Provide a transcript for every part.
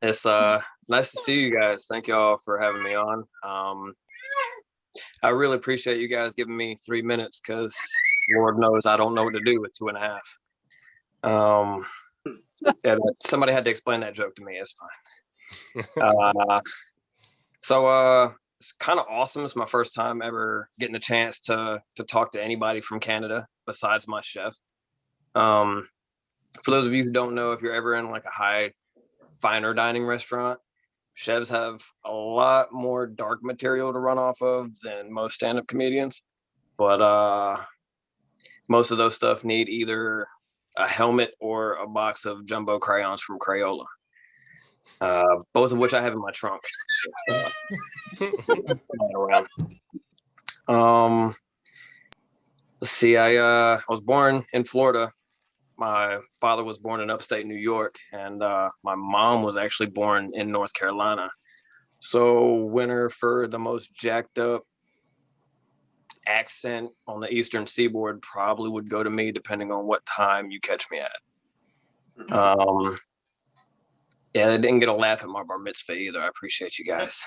It's nice to see you guys. Thank y'all for having me on. I really appreciate you guys giving me 3 minutes because Lord knows I don't know what to do with 2.5. Yeah, somebody had to explain that joke to me. It's fine. It's kind of awesome. It's my first time ever getting a chance to talk to anybody from Canada besides my chef. For those of you who don't know, if you're ever in like a finer dining restaurant, chefs have a lot more dark material to run off of than most stand-up comedians. But most of those stuff need either a helmet or a box of jumbo crayons from Crayola. Both of which I have in my trunk. Let's see. I was born in Florida. My father was born in upstate New York, and my mom was actually born in North Carolina. So winner for the most jacked up accent on the Eastern Seaboard probably would go to me, depending on what time you catch me at. Yeah, I didn't get a laugh at my bar mitzvah either. I appreciate you guys.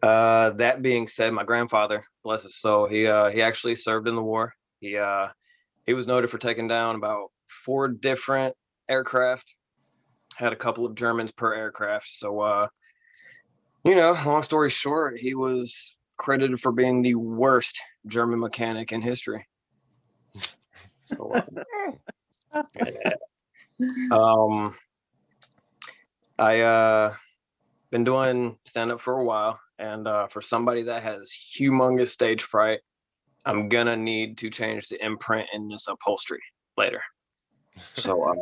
That being said, my grandfather, bless his soul, he actually served in the war. He was noted for taking down about 4 different aircraft. Had a couple of Germans per aircraft. So, long story short, he was credited for being the worst German mechanic in history. So, I been doing stand-up for a while, and for somebody that has humongous stage fright, I'm gonna need to change the imprint in this upholstery later. So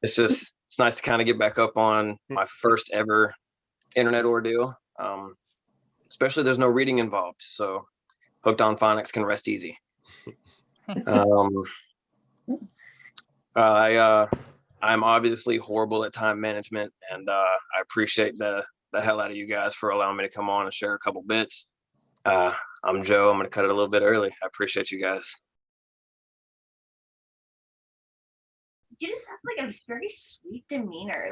it's nice to kind of get back up on my first ever internet ordeal. Especially there's no reading involved, so Hooked on Phonics can rest easy. I'm obviously horrible at time management, and I appreciate the hell out of you guys for allowing me to come on and share a couple bits. I'm Joe. I'm going to cut it a little bit early. I appreciate you guys. You just have like a very sweet demeanor.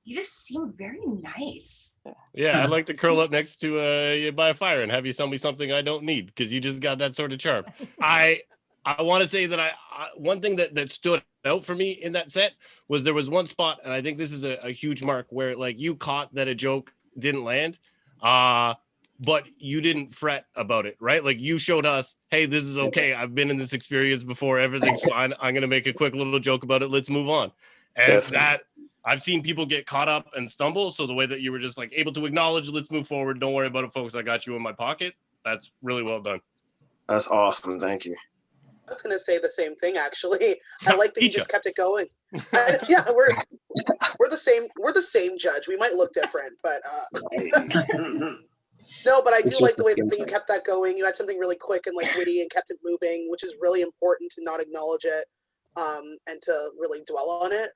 You just seem very nice. Yeah, I'd like to curl up next to you by a fire and have you sell me something I don't need, because you just got that sort of charm. I want to say that one thing that stood out for me in that set was there was one spot, and I think this is a huge mark, where like you caught that a joke didn't land, but you didn't fret about it, right? Like you showed us, hey, this is okay. I've been in this experience before. Everything's fine. I'm going to make a quick little joke about it. Let's move on. And Definitely. That I've seen people get caught up and stumble. So the way that you were just like able to acknowledge, let's move forward. Don't worry about it, folks. I got you in my pocket. That's really well done. That's awesome. Thank you. I was going to say the same thing, actually. I like that you just kept it going. Yeah, we're the same. We're the same judge. We might look different, but no. But I do like the way that you kept that going. You had something really quick and like witty and kept it moving, which is really important to not acknowledge it and to really dwell on it.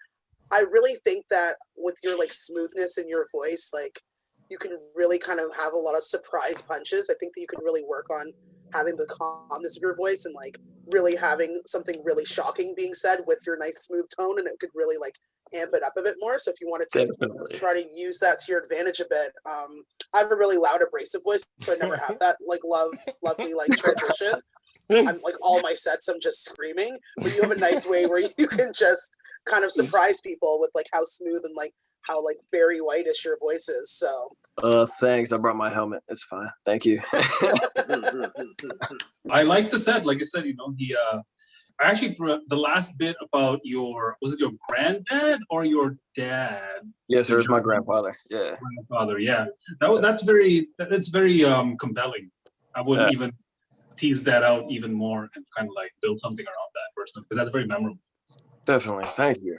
I really think that with your like smoothness in your voice, like you can really kind of have a lot of surprise punches. I think that you can really work on having the calmness of your voice and like really having something really shocking being said with your nice smooth tone, and it could really like amp it up a bit more. So if you wanted to try to use that to your advantage a bit, I have a really loud abrasive voice, so I never have that like lovely like transition. I'm like all my sets I'm just screaming, but you have a nice way where you can just kind of surprise people with like how smooth and like how like Barry White-ish your voice is. So thanks. I brought my helmet. It's fine. Thank you. I like the set. Like I said, actually the last bit about was it your granddad or your dad? Yes, sir. It's my grandfather. Yeah. Grandfather. Yeah. That's very compelling. I would even tease that out even more and kind of like build something around that person, because that's very memorable. Definitely. Thank you.